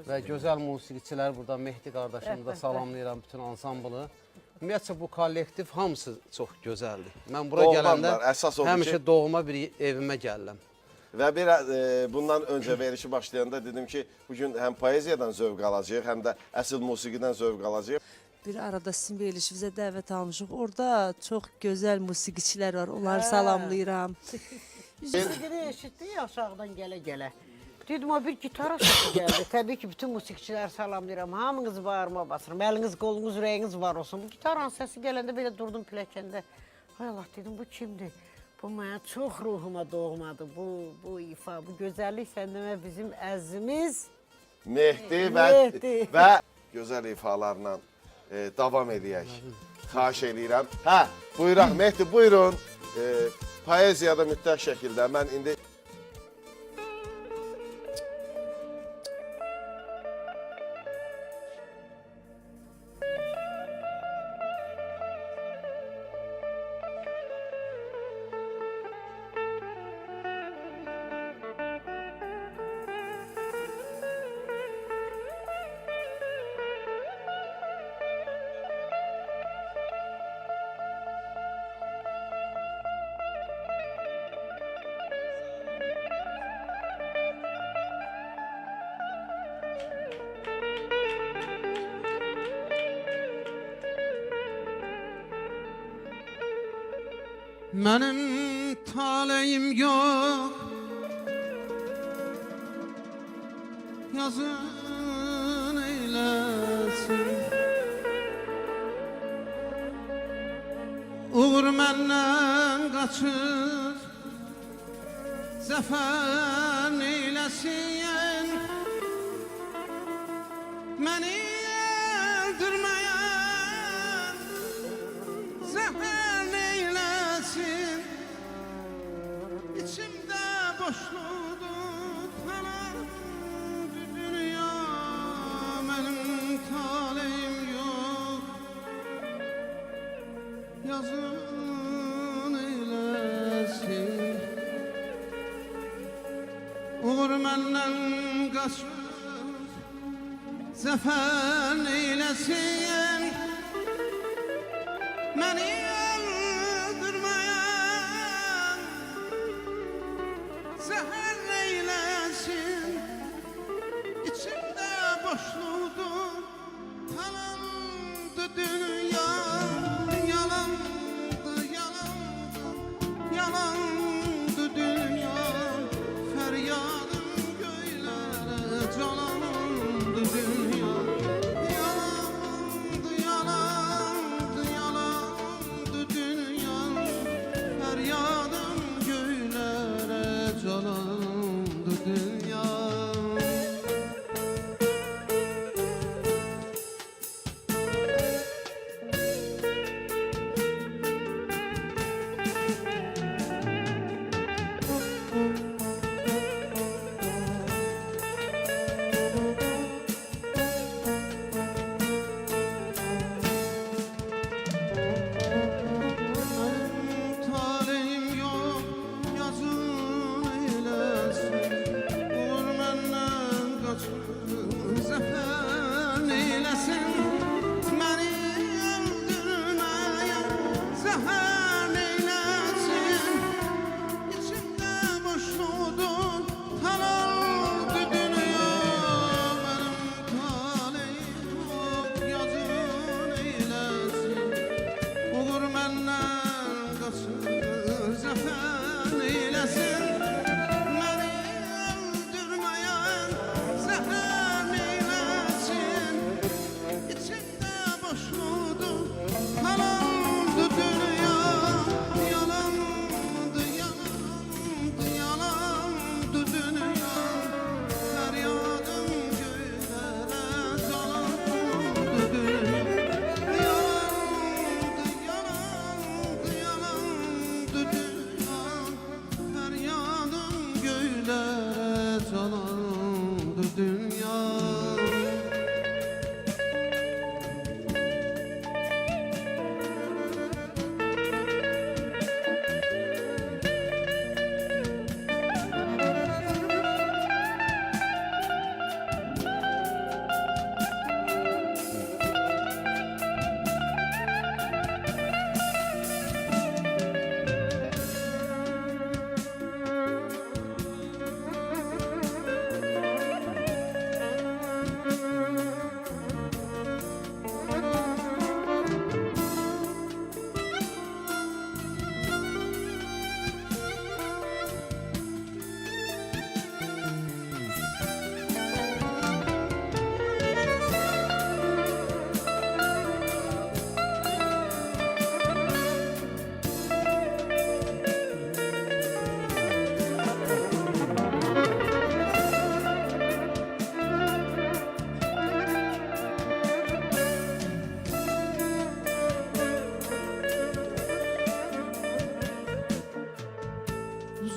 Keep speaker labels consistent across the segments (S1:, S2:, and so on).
S1: və gözəl musiqiçilər burada Mehdi qardaşımı da salamlayıram, bütün ansamblı. Ümumiyyətcə bu kollektiv hamısı çox gözəldir. Mən bura gələndə həmişə doğma bir evimə gəlirəm.
S2: Və bir bundan öncə verişi başlayanda dedim ki, bugün həm poeziyadan zövq alacağıq, həm də əsl musiqidən zövq alacağıq.
S3: Bir arada sizin verilişinizə dəvət almışıq. Orada çox gözəl musiqiçilər var. Onları salamlayıram.
S4: Musiqini eşitdik aşağıdan gələ-gələ. Dedim, o bir gitara səsi gəldi. Təbii ki, bütün musiqiçiləri salamlayıram. Hamınız bağırma basıram. Əliniz, qolunuz, ürəyiniz var olsun. Bu gitaranın səsi gələndə belə durdum pilləkəndə. Hay Allah, dedim, bu kimdir? Bu mənə çox ruhuma doğmadı. Bu ifa, bu gözəllik səndəmə bizim əzimiz
S2: Mehdi və gözəl ifalarla davam edək. Xahiş edirəm. Hə, buyuraq Mehdi, buyurun. Poeziyada mütləq şəkildə mən indi...
S5: Mənim taleyim yok, yazın eylesin. Uğur məndən qaçır, zəfər eylesin. Məni öldürməyən zəfər İçimdə boşluqdur falan dünya, mənim taleyim yok, yazın eylesin. Uğur məndən qaçır, zəfər eylesin. Məni zəhər eyləsin, içimdə boşluqdur, talandı dünya, yalandı, yalandı, yalandı dünya, fəryadım göylərə calandı dünya, yalandı, yalandı, yalandı dünya, fəryadım göylərə calandı dünya.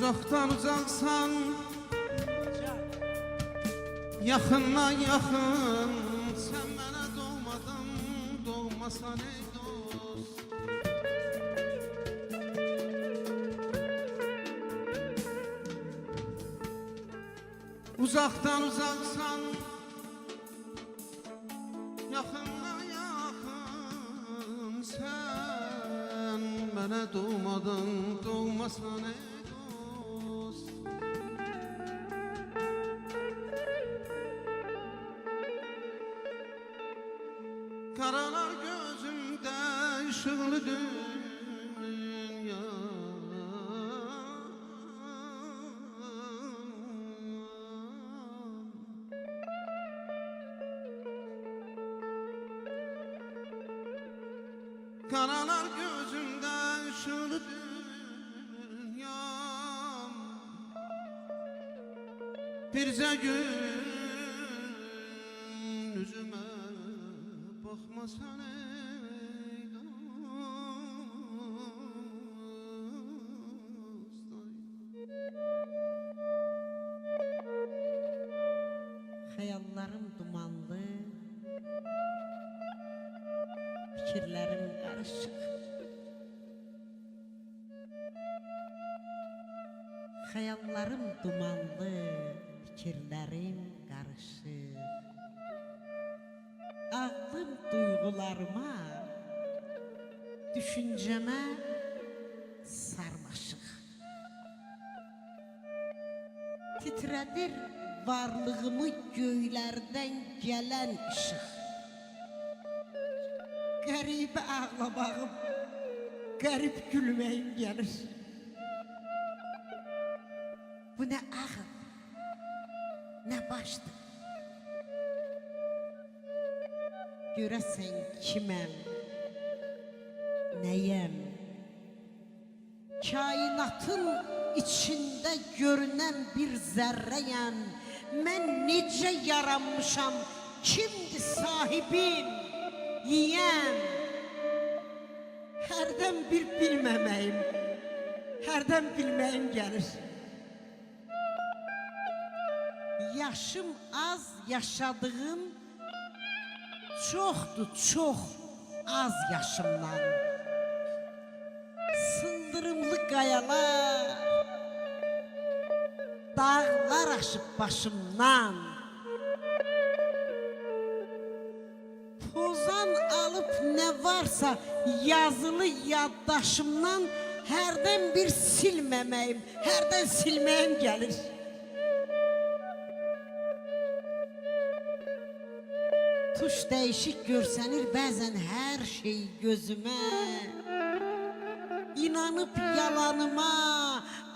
S5: Uzaktan uzaksan yakından yakın. Sen bana doğmadın, doğmasan ey dost. Uzaktan uzaksan yakından yakın. Sen bana doğmadın, doğmasan ey dost. Karalar gözümde ışıklı dünya. Karalar gözümde ışıklı dünyam. Birce gün yüzüme bakmasan ey dost.
S4: Hayallarım dumanlı, fikirlerim karışık. Hayallarım dumanlı, fikirlerim karışık. Aklım duygularıma, düşünceme sarmaşık. Titredir varlığımı göylerden gelen ışık. Qəribə ağlamağım, qərib gülməyim gəlir. Bu nə ağıl, nə başdır. Görəsən kiməm, nəyəm? Kainatın içində görünən bir zərrəyəm. Mən necə yaranmışam, kimdir sahibim? Yiyəm, hərdən bir bilməməyim, hərdən bilməyim gəlir. Yaşım az, yaşadığım çoxdur, çox az yaşımdan. Sıldırımlı qayalar, dağlar aşıb başımdan. Pozan alıp ne varsa yazılı yaddaşımdan hərdən bir silməməyim, hərdən silməyim gəlir. Tuş dəyişik görsənir bəzən hər şey gözümə. İnanıb yalanıma,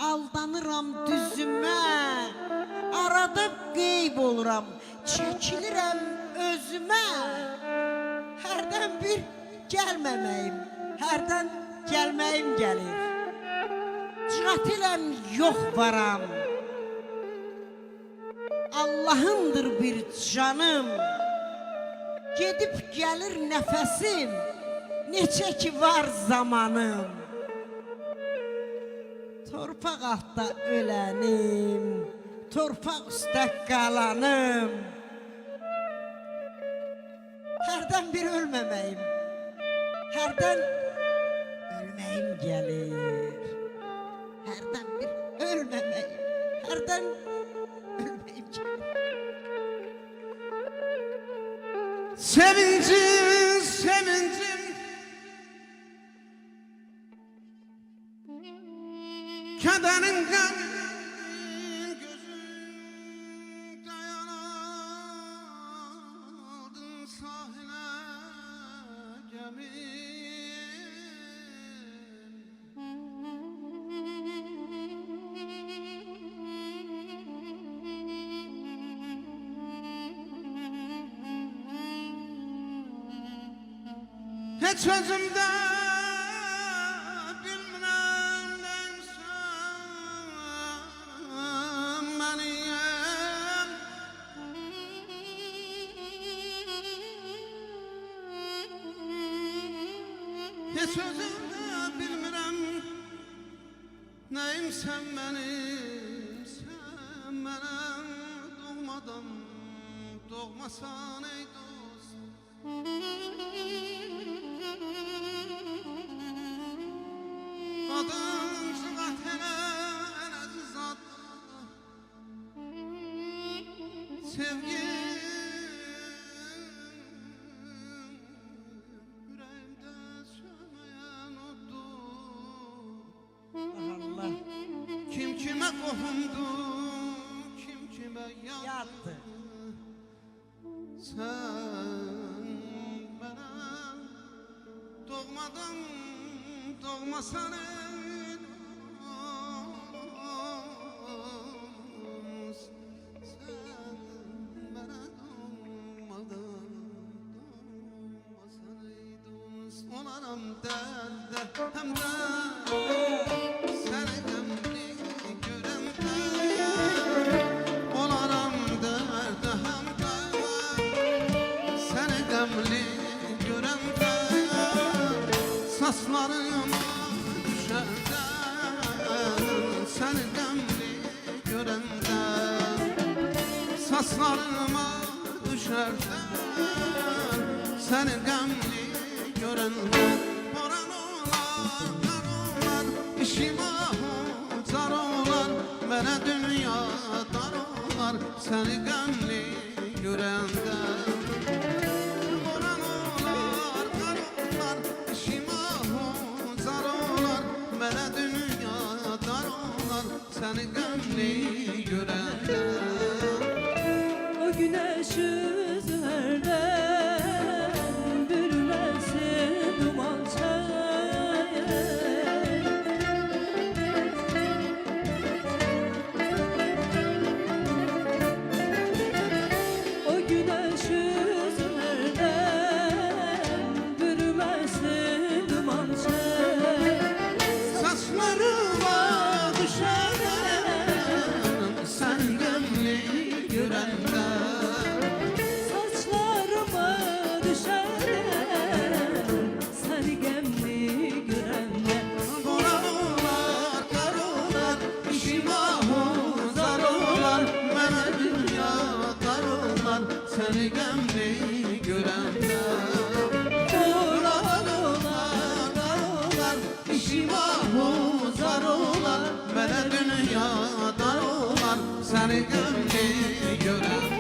S4: aldanıram düzümə. Arada qeyb oluram, çəkilirəm özümə. Hərdən bir gəlməməyim, hərdən gəlməyim gəlir. Catiləm, yox varam. Allahımdır bir canım. Gedib gəlir nəfəsim, neçə ki var zamanım. Torpaq altda ölənim, torpaq üstə qalanım. Hərdən bir ölməməyim, hərdən ölməyim gəlir. Hərdən bir ölməməyim, hərdən ölməyim gəlir.
S5: Sevincim, sevincim, kederin kalbin gözün dayanadın sahile gemin. Hiç özümde bilmem neysen beniyem. Hiç özümde bilmem neyim sen benim, sen benim doğmadan doğmasan ey dost. Adın çıqat elə en aziz adlı, sevgi yüreğimde sönmeyen oddu.
S4: Allah
S5: Kim kime qohumdu, kim kime yattı.
S4: yattı.
S5: Sen bana doğmadan doğmasan ey dost. Sen bana doğmadan doğmasan ey dost. Olaram derde hem de seni demli göremde. Olaram derde hem de seni demli göremde. Saslarıma düşerden seni demli göremde. Saslarıma düşerden seni demli göremde. Boran olar, kar olar, işim ahuzar olar, bana dünya dar olar, seni demli göremde. Boran olar, kar olar, işim ahuzar olar, bana dünya dar olar, seni demli göremde.
S3: O güneş üzerden bürümesin duman çay. O güneş üzerden bürümesin duman çay.
S5: Saçlarıma düşerden sen gemli görende.
S3: Saçlarıma düşer seni gemli görende.
S5: Boran olar, kar olar, işim ahuzar olar, bana dünya dar olar, seni gemli görende. Boran olar, kar olar, işim ahuzar olar, bana dünya dar olar, seni gemli görende.